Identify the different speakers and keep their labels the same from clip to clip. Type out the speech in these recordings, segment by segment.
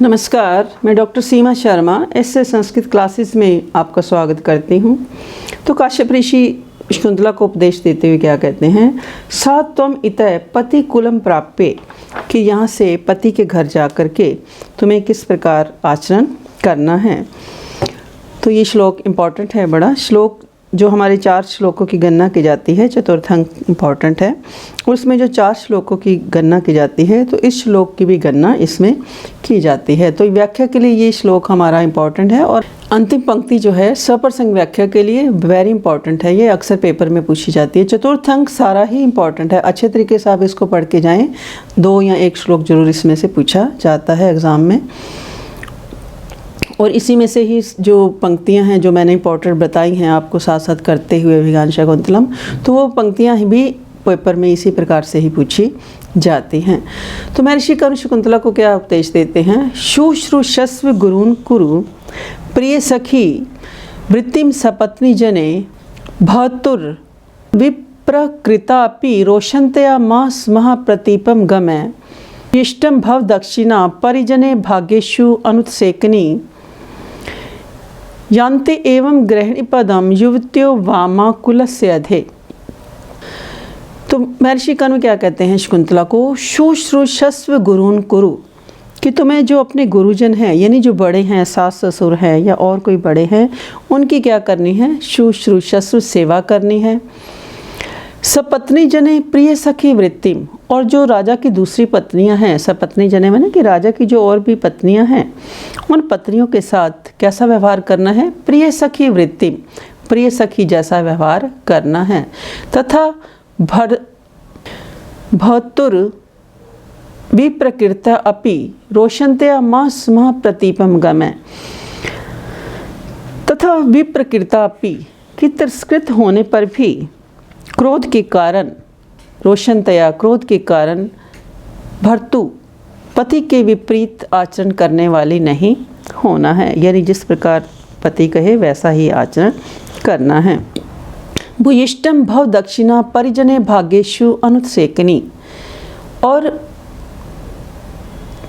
Speaker 1: नमस्कार, मैं डॉक्टर सीमा Sharma S A Sanskrit classes में आपका स्वागत करती हूँ। तो काश्यप ऋषि शकुंतला को उपदेश देते हुए क्या कहते हैं, सा त्वम इतः पति कुलम प्राप्य, कि यहाँ से पति के घर जा कर के तुम्हें किस प्रकार आचरण करना है। तो ये श्लोक इम्पॉर्टेंट है, बड़ा श्लोक जो हमारे 4 श्लोकों की गणना की जाती है, चतुर्थ अंक इम्पॉर्टेंट है। उसमें जो 4 श्लोकों की गणना की जाती है तो इस श्लोक की भी गणना इसमें की जाती है। तो व्याख्या के लिए ये श्लोक हमारा इम्पॉर्टेंट है और अंतिम पंक्ति जो है सप्रसंग व्याख्या के लिए वेरी इंपॉर्टेंट है। ये अक्सर पेपर में पूछी जाती है। चतुर्थ अंक सारा ही इम्पॉर्टेंट है, अच्छे तरीके से आप इसको पढ़ के जाएँ। 2 या 1 श्लोक जरूर इसमें से पूछा जाता है एग्ज़ाम में। और इसी में से ही जो पंक्तियां हैं जो मैंने इम्पोर्टेंट बताई हैं आपको साथ साथ करते हुए अभिज्ञान शाकुंतलम, तो वो पंक्तियां भी पेपर में इसी प्रकार से ही पूछी जाती हैं। तो महर्षि कर्ण शकुंतला को क्या उपदेश देते हैं, शुश्रूषस्व गुरून् कुरु प्रिय सखी वृत्तिम सपत्नी जने भतुर विप्रकृतापि रोशंतया मास महाप्रतीपम गमय इष्टम भव दक्षिणा परिजने भाग्येषु अनुत्सेकनी यान्ते एवं ग्रहणी पदम युवत्यो वामा कुलस्य अधे। तो महर्षि कर्ण क्या कहते हैं शकुंतला को, शुश्रूषस्व गुरून् कुरु, कि तुम्हें जो अपने गुरुजन हैं यानी जो बड़े हैं, सास ससुर हैं या और कोई बड़े हैं, उनकी क्या करनी है, शुश्रूषस्व सेवा करनी है। सपत्नी जने प्रिय सखी वृत्तिम, और जो राजा की दूसरी पत्नियां हैं, सपत्नी जने माने कि राजा की जो और भी पत्नियां हैं, उन पत्नियों के साथ कैसा व्यवहार करना है, प्रिय सखी वृत्तिम, प्रिय सखी जैसा व्यवहार करना है। तथा भतुर विप्रकृता अपि रोशंतया मास महाप्रतीपम गमय, तथा विप्रकृता अपि, कि तिरस्कृत होने पर भी क्रोध के कारण, रोशनतया क्रोध के कारण, भर्तु पति के विपरीत आचरण करने वाली नहीं होना है, यानी जिस प्रकार पति कहे वैसा ही आचरण करना है। भूयिष्टम भव दक्षिणा परिजने भाग्येषु अनुत्सेकनी, और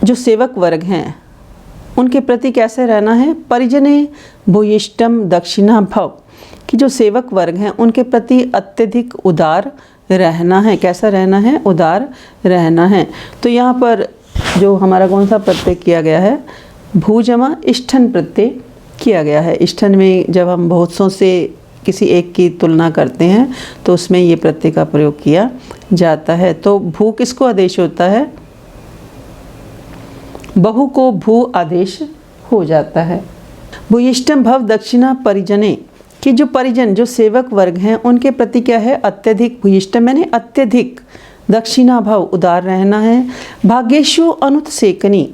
Speaker 1: जो सेवक वर्ग हैं उनके प्रति कैसे रहना है, परिजने भूयिष्टम दक्षिणा भव, कि जो सेवक वर्ग हैं उनके प्रति अत्यधिक उदार रहना है। कैसा रहना है, उदार रहना है। तो यहाँ पर जो हमारा कौन सा प्रत्यय किया गया है, भूजमा इष्ठन प्रत्यय किया गया है। इष्ठन में जब हम बहुत सौ से किसी एक की तुलना करते हैं तो उसमें ये प्रत्यय का प्रयोग किया जाता है। तो भू किसको आदेश होता है, बहु को भू आदेश हो जाता है। भूयिष्ठम भव दक्षिणा परिजने, कि जो परिजन जो सेवक वर्ग हैं उनके प्रति क्या है, अत्यधिक, भूयिष्ठम मैंने अत्यधिक, दक्षिणा भाव उदार रहना है। भाग्येषु अनुत्सेकनी,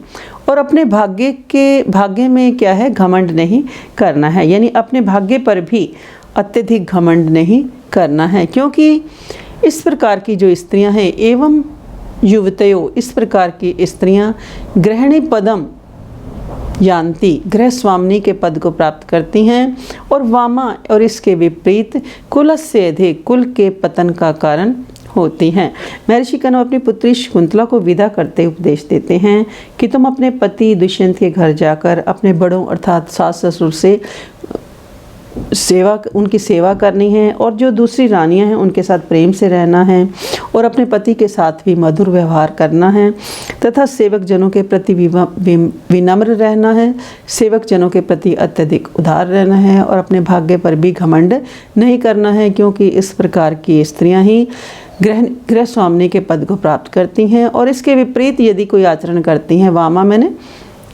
Speaker 1: और अपने भाग्य में क्या है, घमंड नहीं करना है, यानी अपने भाग्य पर भी अत्यधिक घमंड नहीं करना है। क्योंकि इस प्रकार की जो स्त्रियां हैं, एवं युवतयो, इस प्रकार की स्त्रियां गृहिणी पदम यान्ति, गृह स्वामिनी के पद को प्राप्त करती हैं, और वामा, और इसके विपरीत कुलस्य अधे, कुल के पतन का कारण होती हैं। महर्षि कर्ण अपनी पुत्री शकुंतला को विदा करते उपदेश देते हैं कि तुम अपने पति दुष्यंत के घर जाकर अपने बड़ों अर्थात सास ससुर से उनकी सेवा करनी है, और जो दूसरी रानियां हैं उनके साथ प्रेम से रहना है, और अपने पति के साथ भी मधुर व्यवहार करना है, तथा सेवक जनों के प्रति विनम्र रहना है, सेवक जनों के प्रति अत्यधिक उदार रहना है, और अपने भाग्य पर भी घमंड नहीं करना है। क्योंकि इस प्रकार की स्त्रियां ही गृह स्वामिनी के पद को प्राप्त करती हैं। और इसके विपरीत यदि कोई आचरण करती हैं, वामा मैंने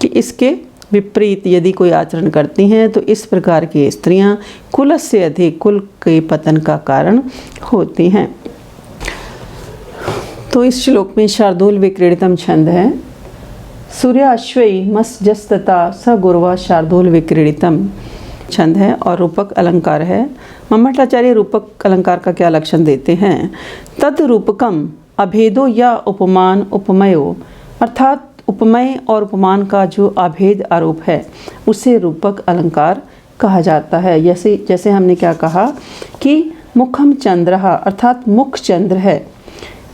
Speaker 1: कि इसके विपरीत यदि कोई आचरण करती हैं, तो इस प्रकार की स्त्रियां कुल से अधिक, कुल के पतन का कारण होती हैं। तो इस श्लोक में शार्दूल विक्रीडितम छंद है, सूर्य अश्वई मस्जस्तता स गुरुवा शार्दूल विक्रीडितम छंद है, और रूपक अलंकार है। मम्मटाचार्य रूपक अलंकार का क्या लक्षण देते हैं, तद रूपकम अभेदो या उपमान उपमयो, अर्थात उपमय और उपमान का जो अभेद आरोप है उसे रूपक अलंकार कहा जाता है। जैसे हमने क्या कहा कि मुखम चंद्रहा, अर्थात मुख चंद्र है,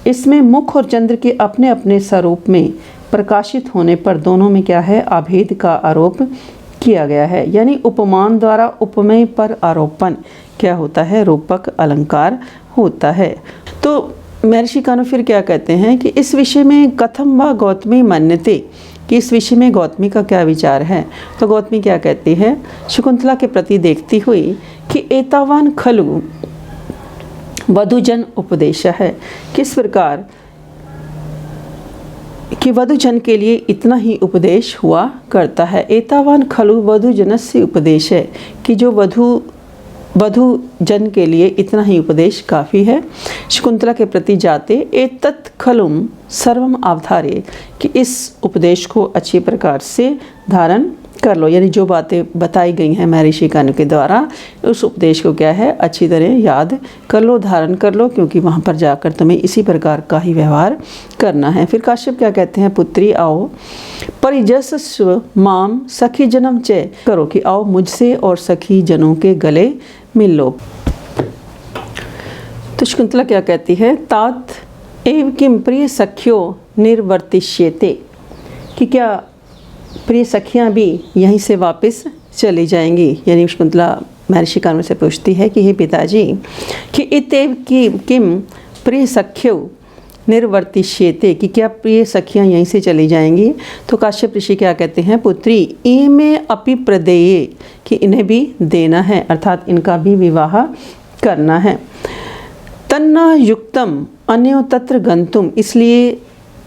Speaker 1: इसमें मुख और चंद्र के अपने अपने स्वरूप में प्रकाशित होने पर दोनों में क्या है, अभेद का आरोप किया गया है। यानी उपमान द्वारा उपमेय पर आरोपण क्या होता है, रूपक अलंकार होता है। तो महर्षि कानु फिर क्या कहते हैं कि इस विषय में कथम व गौतमी मन्यते, कि इस विषय में गौतमी का क्या विचार है। तो गौतमी क्या कहती है, शकुंतला के प्रति देखती हुई कि एतावान खलु वधुजन उपदेश है, किस प्रकार कि वधुजन के लिए इतना ही उपदेश हुआ करता है। एतावान खलु वधुजनस्य उपदेश है, कि जो वधुजन के लिए इतना ही उपदेश काफ़ी है। शकुंतला के प्रति जाते एतत् खलुम सर्वम अवधार्य, कि इस उपदेश को अच्छी प्रकार से धारण कर लो। यानी जो बातें बताई गई हैं महर्षि कानु के द्वारा, उस उपदेश को क्या है, अच्छी तरह याद कर लो, धारण कर लो, क्योंकि वहाँ पर जाकर तुम्हें इसी प्रकार का ही व्यवहार करना है। फिर काश्यप क्या कहते हैं, पुत्री आओ परिजस्व माम सखी जन्म चय, करो कि आओ मुझसे और सखी जनों के गले मिल लो। तो शकुंतला क्या कहती है, तात एव किम प्रिय सख्यो निर्वर्तिष्येते, कि क्या प्रिय सखियाँ भी यहीं से वापस चली जाएंगी। यानी शकुंतला महर्षि कानु से पूछती है कि हे पिताजी, कि इतेव की किम प्रिय सख्यो निर्वर्तिष्येते, कि क्या प्रिय सखियाँ यहीं से चली जाएंगी। तो काश्यप ऋषि क्या कहते हैं, पुत्री इमे अपि प्रदेये, कि इन्हें भी देना है, अर्थात इनका भी विवाह करना है। तन्ना युक्तम अन्यो तत्र गंतुम, इसलिए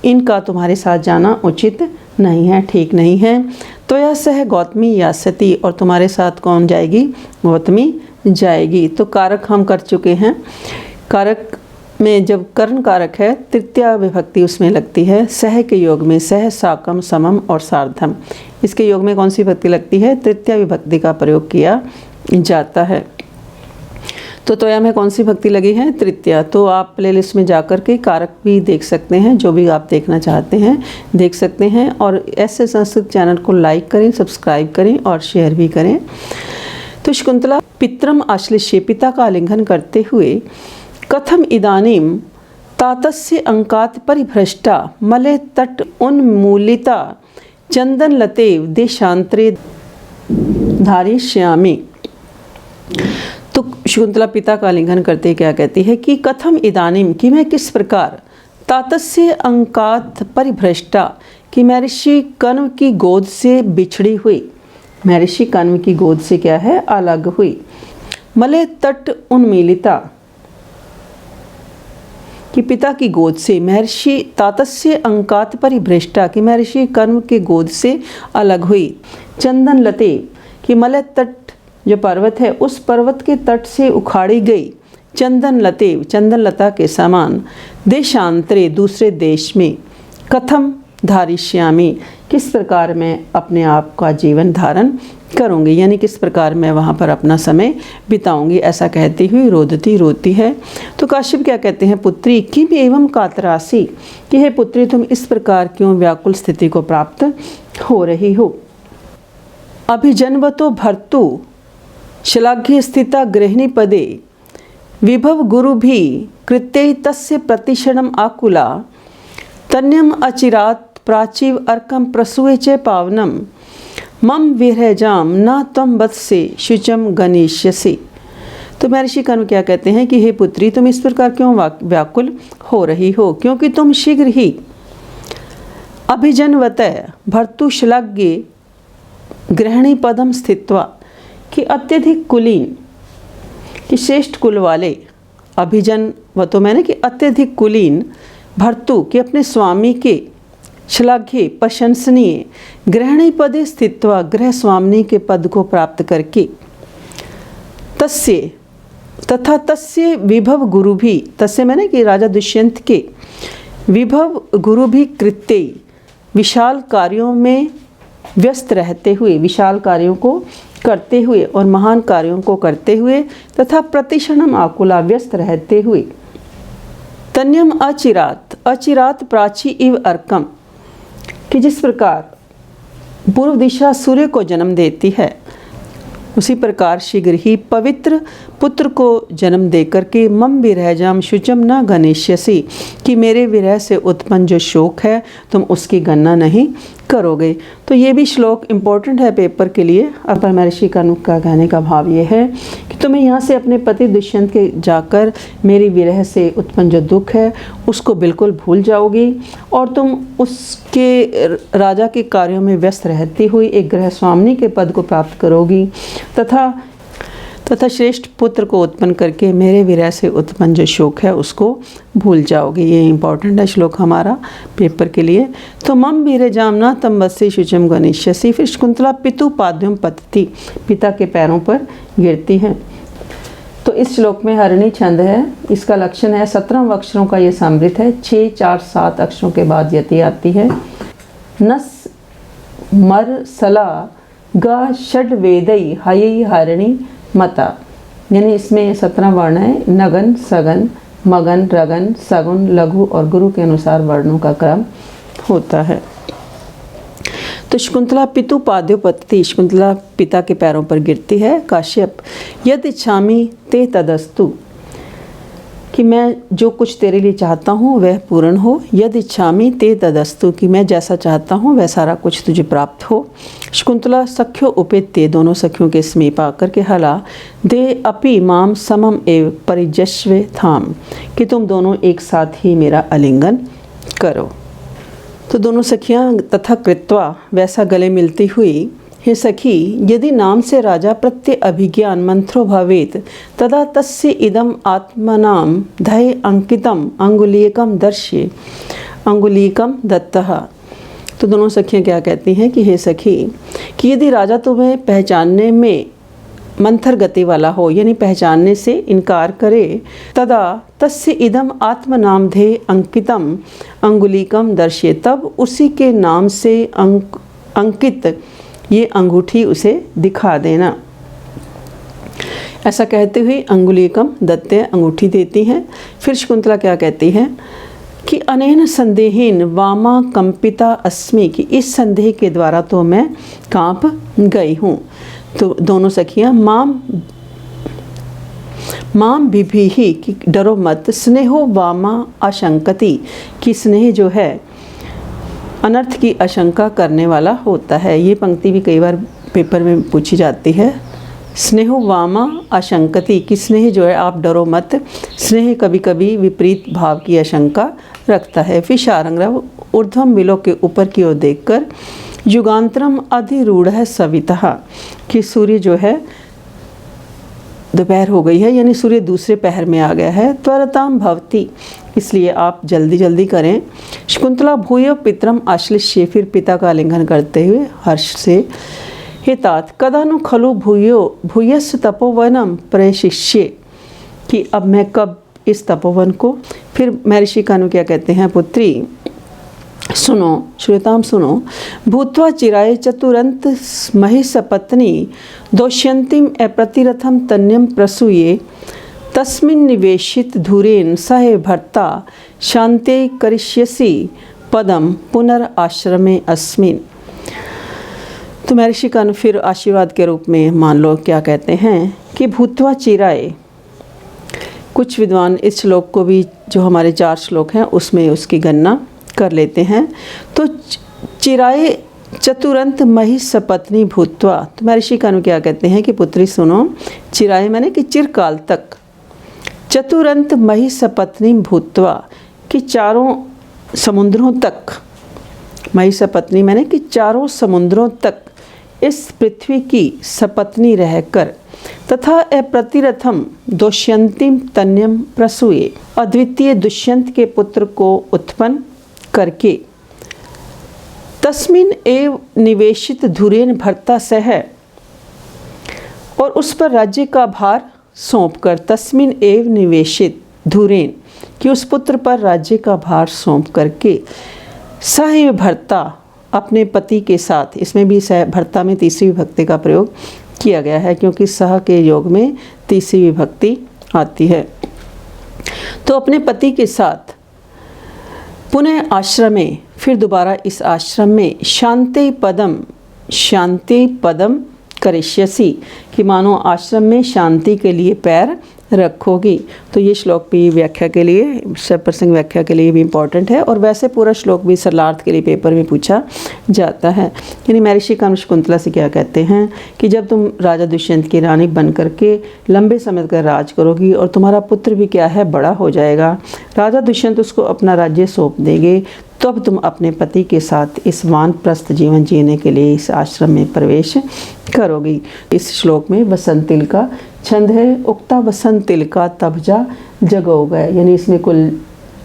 Speaker 1: इनका तुम्हारे साथ जाना उचित नहीं है, ठीक नहीं है। तो यह सह गौतमी यास्यति, और तुम्हारे साथ कौन जाएगी, गौतमी जाएगी। तो कारक हम कर चुके हैं। कारक में जब कर्ण कारक है, तृतीया विभक्ति उसमें लगती है। सह के योग में सह, साकम, समम और सार्धम, इसके योग में कौन सी विभक्ति लगती है, तृतीया विभक्ति का प्रयोग किया जाता है। तो त्वया में कौन सी भक्ति लगी है, तृतीया। तो आप प्लेलिस्ट में जाकर के कारक भी देख सकते हैं, जो भी आप देखना चाहते हैं देख सकते हैं। और ऐसे संस्कृत चैनल को लाइक करें, सब्सक्राइब करें और शेयर भी करें। तो शकुंतला पितरम आश्लिष्य, पिता का आलिंगन करते हुए, कथम इदानीम तातस्य अंकात परिभ्रष्टा मले तट उन्मूलिता चंदन लतेव देशांतरे धारिष्यामि। तो शकुंतला पिता का आलिंगन करते क्या कहती है कि कथम इदानीम, कि मैं किस प्रकार, तातस्य अंकात परिभ्रष्टा, कि महर्षि कण्व की गोद से बिछड़ी हुई, महर्षि कण्व की गोद से क्या है, अलग हुई। मले तट उन्मीलिता, कि पिता की गोद से, महर्षि तातस्य अंकात परिभ्रष्टा, कि महर्षि कण्व के गोद से अलग हुई। चंदन लते, कि मलय तट जो पर्वत है, उस पर्वत के तट से उखाड़ी गई चंदन लते, चंदन लता के समान, देशांतरे दूसरे देश में, कथम धारिष्यामि, किस प्रकार मैं अपने आप का जीवन धारण करूँगी, यानी किस प्रकार मैं वहाँ पर अपना समय बिताऊँगी, ऐसा कहती हुई रोती है। तो काश्यप क्या कहते हैं, पुत्री किम एवं कातरासी, कि हे पुत्री तुम इस प्रकार क्यों व्याकुल स्थिति को प्राप्त हो रही हो। अभिजन्वतो भर्तु श्लाघ्य स्थिता गृहिणी पदे विभव गुरु भी कृत्य तस्य प्रतिक्षणम आकुला तन्यम अचिरात प्राचीव अर्कम प्रसूये च पावनम मम विरहजाम न तम वत्से शुचम गणेष्यसि। तो महर्षि कण्व क्या कहते हैं कि हे पुत्री तुम इस प्रकार क्यों व्याकुल हो रही हो, क्योंकि तुम शीघ्र ही अभिजन्वतः भर्तुश्लाघ्ये गृहिणी पदम स्थित्वा, कि अत्यधिक कुलीन, कि श्रेष्ठ कुल वाले, अभिजन व तो मैंने कि अत्यधिक कुलीन, भर्तु के अपने स्वामी के, श्लाघ्य प्रशंसनीय, गृहिणी पदे स्थित्वा गृह स्वामिनी के पद को प्राप्त करके, तस्य तथा तस्य विभव गुरु भी, तस्य मैंने कि राजा दुष्यंत के, विभव गुरु भी कृत्य विशाल कार्यों में व्यस्त रहते हुए, विशाल कार्यों को करते हुए और महान कार्यों को करते हुए, तथा प्रतिक्षणम आकुला व्यस्त रहते हुए, तन्यम अचिरात, अचिरात प्राची इव अर्कम, कि जिस प्रकार पूर्व दिशा सूर्य को जन्म देती है, उसी प्रकार शीघ्र ही पवित्र पुत्र को जन्म देकर के मम विरहजाम शुचम न गणेश्यसि, कि मेरे विरह से उत्पन्न जो शोक है तुम उसकी गणना नहीं करोगे। तो ये भी श्लोक इम्पोर्टेंट है पेपर के लिए। अब महर्षि कानुक का कहने का भाव ये है कि तुम्हें यहाँ से अपने पति दुष्यंत के जाकर मेरी विरह से उत्पन्न जो दुख है उसको बिल्कुल भूल जाओगी और तुम उसके राजा के कार्यों में व्यस्त रहती हुई एक गृह स्वामिनी के पद को प्राप्त करोगी तथा श्रेष्ठ पुत्र को उत्पन्न करके मेरे विरह से उत्पन्न जो शोक है उसको भूल जाओगे। ये इम्पॉर्टेंट है श्लोक हमारा पेपर के लिए। तो मम वीरे जामना तम वत्से शुचम गणेश्यसि। फिर शकुंतला पितु पाद्यम पतति, पिता के पैरों पर गिरती हैं। तो इस श्लोक में हरणी छंद है, इसका लक्षण है 17 अक्षरों का ये समृद्ध है। 6, 4, 7 अक्षरों के बाद यति आती है। नस मर सला ग षड वेदई हयई हरणी मता, यानी इसमें 17 वर्ण है। नगन, सगन, मगन, रगन, सगुन, लघु और गुरु के अनुसार वर्णों का क्रम होता है। तो शकुंतला पितु पाद्योपत्ति, शकुंतला पिता के पैरों पर गिरती है। काश्यप यद इच्छामि ते तदस्तु, कि मैं जो कुछ तेरे लिए चाहता हूँ वह पूर्ण हो। यद इच्छामि ते तदस्तु, कि मैं जैसा चाहता हूँ वह सारा कुछ तुझे प्राप्त हो। शकुंतला सख्यो उपेत्य, दोनों सखियों के समीप आकर के हला दे अपि माम समम एव परिजस्वे थाम, कि तुम दोनों एक साथ ही मेरा आलिंगन करो। तो दोनों सखियाँ तथा कृत्वा, वैसा गले मिलती हुई, हे सखी यदि नाम से राजा प्रत्यय अभिज्ञान मंत्रो भवेत तदा तस्य इदम आत्मनाम धय अंकितम अंगुलीकम दर्श्ये अंगुलीकम दत्तः। तो दोनों सखियाँ क्या कहती हैं कि हे सखी, कि यदि राजा तुम्हें पहचानने में मंथर गति वाला हो, यानी पहचानने से इनकार करे, तदा तस्य इदम आत्मनाम धे अंकितम अंगुलीकम दर्श्ये, तब उसी के नाम से अंकित ये अंगूठी उसे दिखा देना। ऐसा कहते हुए अंगुलीकम दत्ते, अंगूठी देती हैं। फिर शकुंतला क्या कहती है कि अनेन संदेहीन वामा कंपिता अस्मि, कि इस संदेह के द्वारा तो मैं कांप गई हूँ। तो दोनों सखियाँ माम बिभीहि, कि डरो मत, स्नेहो वामा आशंकति, कि स्नेह जो है अनर्थ की आशंका करने वाला होता है। ये पंक्ति भी कई बार पेपर में पूछी जाती है। स्नेहो वामा आशंकति, कि स्नेह जो है आप डरो मत, स्नेह कभी कभी विपरीत भाव की आशंका रखता है। फिर शारंग्रव ऊर्ध्वम विलो के ऊपर की ओर देखकर युगांतरम अधिरूढ़ है सविता, कि सूर्य जो है दोपहर हो गई है, यानी सूर्य दूसरे पहर में आ गया है। त्वरताम भवती, इसलिए आप जल्दी जल्दी करें। शकुंतला भूयो पितरम आश्लिष्य, फिर पिता का आलिंगन करते हुए हर्ष से, हे तात कदानु खलु भूयस तपोवनम प्रशिष्ये, कि अब मैं कब इस तपोवन को। फिर महर्षि कानु क्या कहते हैं, पुत्री सुनो, श्रोताम सुनो, भूत्वा चिराय चतुरंत महिषपत्नी दोष्यंतिम अप्रतिरथम तन्यम प्रसूये तस्मिन् निवेशित धुरेन सह भर्ता शांते करिष्यसि पदम पुनर्आश्रमे अस्मिन्। तो महर्षि कानु फिर आशीर्वाद के रूप में मान लो क्या कहते हैं कि भूत्वा चिराय, कुछ विद्वान इस श्लोक को भी, जो हमारे 4 श्लोक हैं उसमें उसकी गणना कर लेते हैं। तो चिराय चतुरंत महिषपत्नी भूत्वा, तो महर्षि कानु क्या कहते हैं कि पुत्री सुनो, चिराय मैंने कि चिरकाल तक, चतुरंत महिषपत्नी भूत्वा, कि चारों समुद्रों तक, महिषपत्नी मैंने कि चारों समुद्रों तक इस पृथ्वी की सपत्नी रहकर, तथा अप्रतिरथम दुष्यंतिम तन्यम प्रसूये, अद्वितीय दुष्यंत के पुत्र को उत्पन्न करके, तस्मिन एव निवेशित धुरेन भर्ता सह, और उस पर राज्य का भार सौंप कर, तस्मिन एव निवेशित धुरेन, कि उस पुत्र पर राज्य का भार सौंप करके, सह भर्ता, अपने पति के साथ, इसमें भी सह भर्ता में तीसरी विभक्ति का प्रयोग किया गया है क्योंकि सह के योग में तीसरी विभक्ति आती है। तो अपने पति के साथ पुनः आश्रमे, फिर दोबारा इस आश्रम में शांति पदम करिष्यसि, कि मानो आश्रम में शांति के लिए पैर रखोगी। तो ये श्लोक भी व्याख्या के लिए, सब प्रसंग व्याख्या के लिए भी इम्पॉर्टेंट है, और वैसे पूरा श्लोक भी सरलार्थ के लिए पेपर में पूछा जाता है। यानी महर्षि कर्ण शकुंतला से क्या कहते हैं कि जब तुम राजा दुष्यंत की रानी बन करके लंबे समय तक राज करोगी और तुम्हारा पुत्र भी क्या है बड़ा हो जाएगा, राजा दुष्यंत उसको अपना राज्य सौंप देंगे, तब तुम अपने पति के साथ इस वानप्रस्थ जीवन जीने के लिए इस आश्रम में प्रवेश करोगी। इस श्लोक में वसंत तिल का छंद है, उक्ता वसंत तिल का तब जा जगो गए। यानी इसमें कुल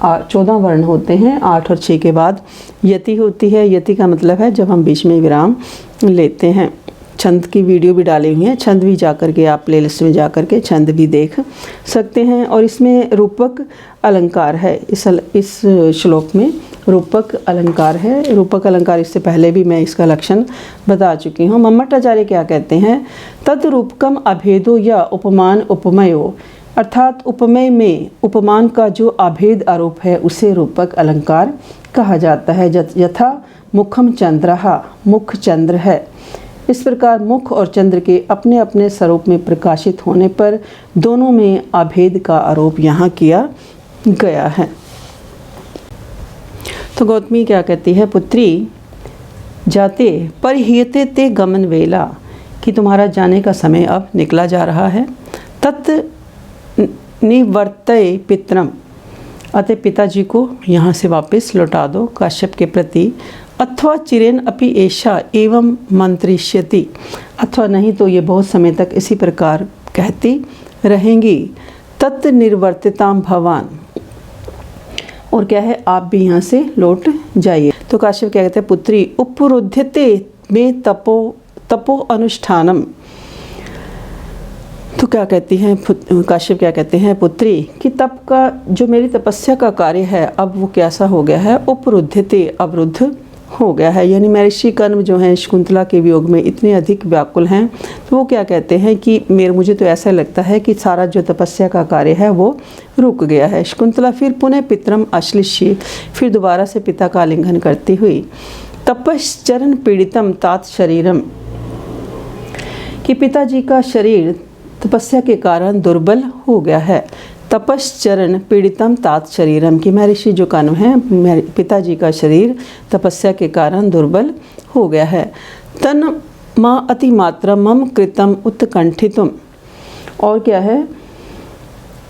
Speaker 1: 14 वर्ण होते हैं, 8 और 6 के बाद यति होती है। यति का मतलब है जब हम बीच में विराम लेते हैं। छंद की वीडियो भी डाली हुई है, छंद भी जाकर के आप प्लेलिस्ट में जाकर के छंद भी देख सकते हैं। और इसमें रूपक अलंकार है, इस श्लोक में रूपक अलंकार है। रूपक अलंकार इससे पहले भी मैं इसका लक्षण बता चुकी हूँ। मम्मटाचार्य क्या कहते हैं, तद रूपकम अभेदो या उपमान उपमयो, अर्थात उपमेय में उपमान का जो अभेद आरोप है उसे रूपक अलंकार कहा जाता है। यथा मुखम चंद्रहा, मुख चंद्र है। इस प्रकार मुख और चंद्र के अपने अपने स्वरूप में प्रकाशित होने पर दोनों में अभेद का आरोप यहाँ किया गया है। तो गौतमी क्या कहती है, पुत्री जाते परिहियते ते गमन वेला, कि तुम्हारा जाने का समय अब निकला जा रहा है। तत् निवर्तय पितरम, अतः पिताजी को यहाँ से वापस लौटा दो काश्यप के प्रति। अथवा चिरेन अपि एषा एवं मंत्रिष्यति, अथवा नहीं तो ये बहुत समय तक इसी प्रकार कहती रहेंगी। तत् निर्वर्तिताम भवान, और क्या है आप भी यहाँ से लौट जाइए। तो काश्यप क्या कहते हैं, पुत्री उपरुध्यते में तपो अनुष्ठानम। तो क्या कहती हैं काश्यप क्या कहते हैं, पुत्री कि तप का जो मेरी तपस्या का कार्य है अब वो कैसा हो गया है, उपरुध्यते अवरुद्ध हो गया है। यानी महर्षि कर्ण जो हैं शकुंतला के वियोग में इतने अधिक व्याकुल हैं, तो वो क्या कहते हैं कि मुझे तो ऐसा लगता है कि सारा जो तपस्या का कार्य है वो रुक गया है। शकुंतला फिर पुनः पितरम अश्लिष्य, फिर दोबारा से पिता का आलिंगन करती हुई। तपश्चरण पीड़ितम तात शरीरम, कि पिताजी का शरीर तपस्या के कारण दुर्बल हो गया है। तपश्चरण पीड़ितम तात शरीरम, कि महर्षि जो कर्ण हैं पिताजी का शरीर तपस्या के कारण दुर्बल हो गया है। तन माँ अतिमात्रम मम कृतम उत्कंठितुम, और क्या है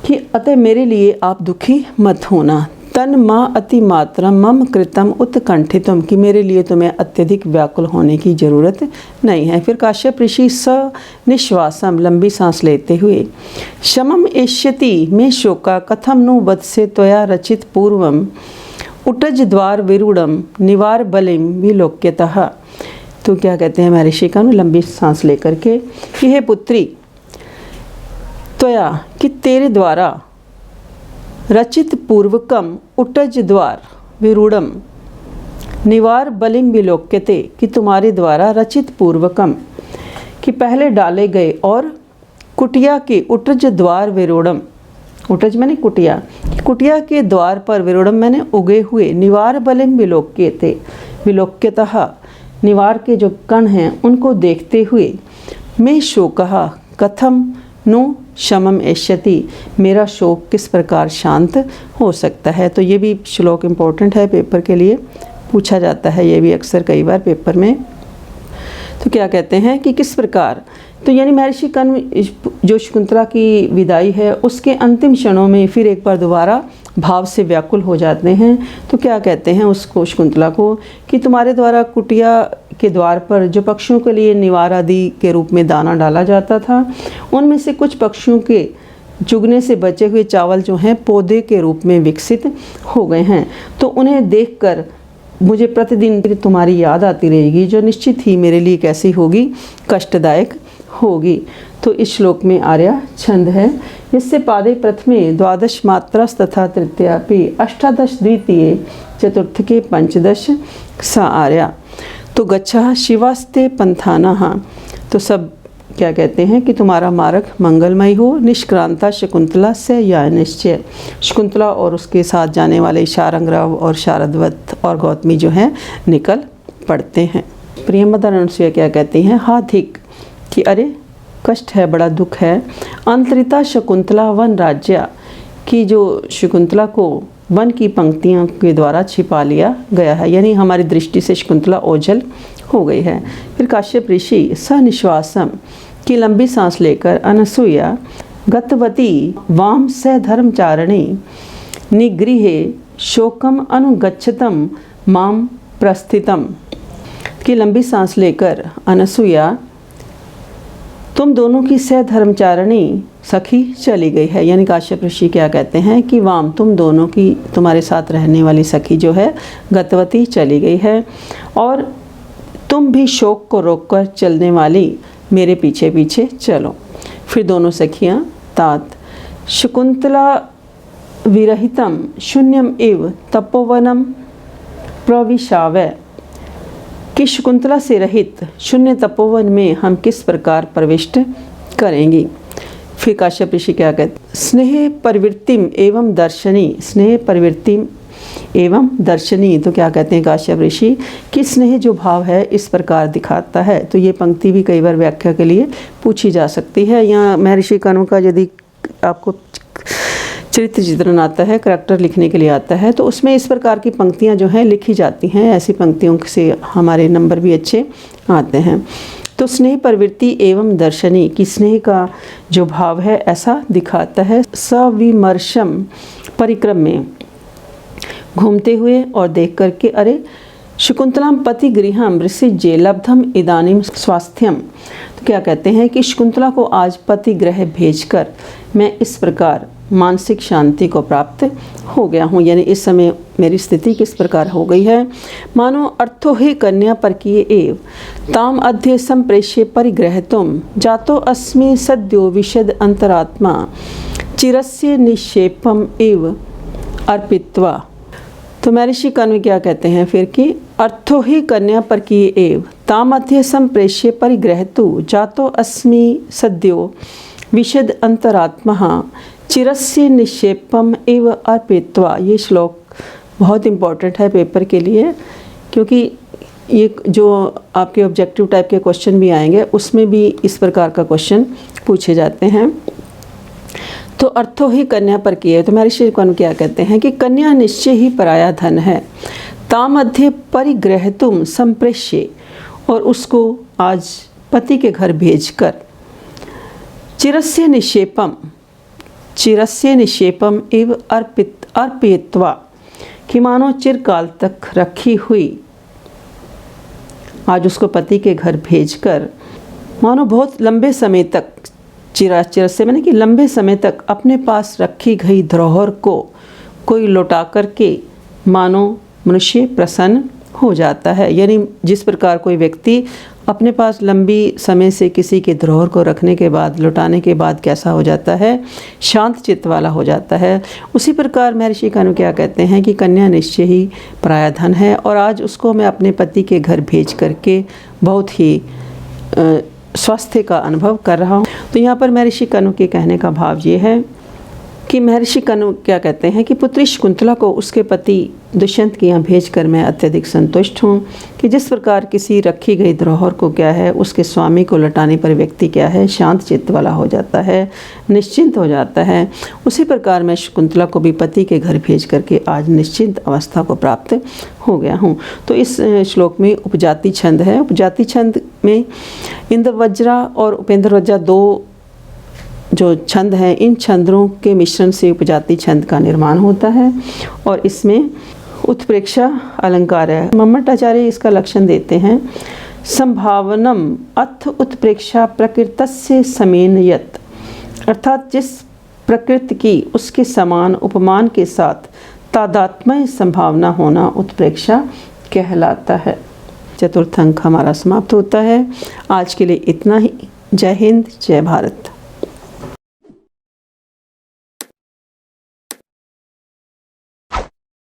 Speaker 1: कि अतः मेरे लिए आप दुखी मत होना। तन माँ अतिमात्रम मम कृतम उत्कंठितुम, कि मेरे लिए तुम्हें अत्यधिक व्याकुल होने की ज़रूरत नहीं है। फिर काश्यप ऋषि स निश्वासम, लंबी सांस लेते हुए, शमम एष्यति में शोका कथम नु वत्से त्वया रचित पूर्वम उटज द्वार विरूढ़म निवार बलिम विलोक्यतः। तो क्या कहते हैं महर्षि का लंबी सांस लेकर के कि हे पुत्री, त्वया कि तेरे द्वारा रचित पूर्वकम उटज द्वार विरूढ़म निवार बलिम विलोक्यते, कि तुम्हारे द्वारा रचित पूर्वकम कि पहले डाले गए और कुटिया के उटज द्वार विरूढ़म, उटज मैंने कुटिया, कुटिया के द्वार पर विरूढ़म मैंने उगे हुए, निवार बलिम विलोक्यते विलोक्यतः, निवार के जो कण हैं उनको देखते हुए, मैं शोकः कथम नु शमम एष्यति, मेरा शोक किस प्रकार शांत हो सकता है। तो ये भी श्लोक इम्पोर्टेंट है, पेपर के लिए पूछा जाता है ये भी अक्सर कई बार पेपर में। तो क्या कहते हैं कि किस प्रकार, तो यानी महर्षि कर्ण जो शकुंतला की विदाई है उसके अंतिम क्षणों में फिर एक बार दोबारा भाव से व्याकुल हो जाते हैं। तो क्या कहते हैं उसको शकुंतला को कि तुम्हारे द्वारा कुटिया के द्वार पर जो पक्षियों के लिए निवार आदि के रूप में दाना डाला जाता था, उनमें से कुछ पक्षियों के चुगने से बचे हुए चावल जो हैं पौधे के रूप में विकसित हो गए हैं। तो उन्हें देखकर मुझे प्रतिदिन तुम्हारी याद आती रहेगी, जो निश्चित ही मेरे लिए कैसी होगी, कष्टदायक होगी। तो इस श्लोक में आर्या छंद है, इससे पादे प्रथमे 12 मात्रास तथा तृतीयापि 18 द्वितीय चतुर्थ के 15 सा आर्या। तो गच्छा शिवास्ते पंथाना, तो सब क्या कहते हैं कि तुम्हारा मार्ग मंगलमय हो। निष्क्रांता शकुंतला से या निश्चय, शकुंतला और उसके साथ जाने वाले शारंगराव और शारदवत और गौतमी जो हैं निकल पड़ते हैं। प्रियंवदा अनुसुईया क्या कहती हैं, हाधिक कि अरे कष्ट है, बड़ा दुख है। अंतरिता शकुंतला वन राज्य, कि जो शकुंतला को वन की पंक्तियों के द्वारा छिपा लिया गया है, यानी हमारी दृष्टि से शकुंतला ओझल हो गई है। फिर काश्यप ऋषि सनिश्वासम, की लंबी सांस लेकर अनसूया गतवती वाम स धर्मचारिणी निगृहे शोकम अनुगच्छतम माम प्रस्थितम, की लंबी सांस लेकर अनसूया तुम दोनों की सहधर्मचारिणी सखी चली गई है। यानी काश्यप ऋषि क्या कहते हैं कि वाम, तुम दोनों की, तुम्हारे साथ रहने वाली सखी जो है गतवती चली गई है, और तुम भी शोक को रोककर चलने वाली मेरे पीछे पीछे चलो। फिर दोनों सखियाँ तात शकुंतला विरहितम शून्यम एव तपोवनम प्रविशावै, कि शकुंतला से रहित शून्य तपोवन में हम किस प्रकार प्रविष्ट करेंगी। फिर काश्यप ऋषि क्या कहते, स्नेह प्रवृत्तिम एवं दर्शनी, स्नेह प्रवृत्तिम एवं दर्शनी, तो क्या कहते हैं काश्यप ऋषि कि स्नेह जो भाव है इस प्रकार दिखाता है। तो ये पंक्ति भी कई बार व्याख्या के लिए पूछी जा सकती है। यहाँ महर्षि कनु का यदि आपको चरित्र चित्रण आता है, करैक्टर लिखने के लिए आता है, तो उसमें इस प्रकार की पंक्तियाँ जो हैं लिखी जाती हैं। ऐसी पंक्तियों से हमारे नंबर भी अच्छे आते हैं। तो स्नेह प्रवृत्ति एवं दर्शनी, की स्नेह का जो भाव है ऐसा दिखाता है। सविमर्शम, परिक्रम में घूमते हुए और देख करके, अरे शकुंतलाम पति गृहम ऋषिजे लब्धम इदानीम स्वास्थ्यम, तो क्या कहते हैं कि शकुंतला को आज पति गृह भेजकर मैं इस प्रकार मानसिक शांति को प्राप्त हो गया हूँ। यानी इस समय मेरी स्थिति किस प्रकार हो गई है। मानो अर्थो ही कन्या पर किए एव ताम अध्य संप्रेष्य परिग्रह तुम जातो अस्मि सद्यो विशद अंतरात्मा चिरस्य निक्षेपम एव अर्पित्वा। तो महर्षि कण्व क्या कहते हैं फिर कि अर्थो ही कन्या पर किए एव ताम अध्य संप्रेष्य परिग्रह तु जातो अस्मि सद्यो विशद अंतरात्मा चिरस्य निक्षेपम एव अर्पित्वा। ये श्लोक बहुत इम्पॉर्टेंट है पेपर के लिए, क्योंकि ये जो आपके ऑब्जेक्टिव टाइप के क्वेश्चन भी आएंगे उसमें भी इस प्रकार का क्वेश्चन पूछे जाते हैं। तो अर्थो ही कन्या पर किए, तो महर्षि कण्व क्या कहते हैं कि कन्या निश्चय ही पराया धन है। तामध्य परिग्रह तुम संप्रेष्य, और उसको आज पति के घर भेजकर चिरस्य निक्षेपम एव अर्पित्वा, कि मानो चिरकाल तक रखी हुई आज उसको पति के घर भेजकर मानो बहुत लंबे समय तक, चिरस्य मैंने कि लंबे समय तक अपने पास रखी गई धरोहर को कोई लौटा करके मानो मनुष्य प्रसन्न हो जाता है। यानी जिस प्रकार कोई व्यक्ति अपने पास लंबी समय से किसी के धरोहर को रखने के बाद, लौटाने के बाद कैसा हो जाता है, शांत चित्त वाला हो जाता है, उसी प्रकार महर्षि कण्व क्या कहते हैं कि कन्या निश्चय ही पराया धन है, और आज उसको मैं अपने पति के घर भेज करके बहुत ही स्वास्थ्य का अनुभव कर रहा हूँ। तो यहाँ पर महर्षि कण्व के कहने का भाव ये है कि महर्षि कण्व क्या कहते हैं कि पुत्री शकुंतला को उसके पति दुष्यंत के यहाँ भेजकर मैं अत्यधिक संतुष्ट हूँ, कि जिस प्रकार किसी रखी गई धरोहर को क्या है उसके स्वामी को लौटाने पर व्यक्ति क्या है शांत चित्त वाला हो जाता है, निश्चिंत हो जाता है। उसी प्रकार मैं शकुंतला को भी पति के घर भेज करके आज निश्चिंत अवस्था को प्राप्त हो गया हूँ। तो इस श्लोक में उपजाति छंद है। उपजाति छंद में इंद्रवज्रा और उपेंद्रवज्रा दो जो छंद हैं, इन छंदों के मिश्रण से उपजाति छंद का निर्माण होता है, और इसमें उत्प्रेक्षा अलंकार है। मम्मटाचार्य इसका लक्षण देते हैं, संभावनम अथ उत्प्रेक्षा प्रकृतस्य समेन यत्, अर्थात जिस प्रकृति की उसके समान उपमान के साथ तादात्म्य संभावना होना उत्प्रेक्षा कहलाता है। चतुर्थ अंक हमारा समाप्त होता है। आज के लिए इतना ही। जय हिंद, जय भारत।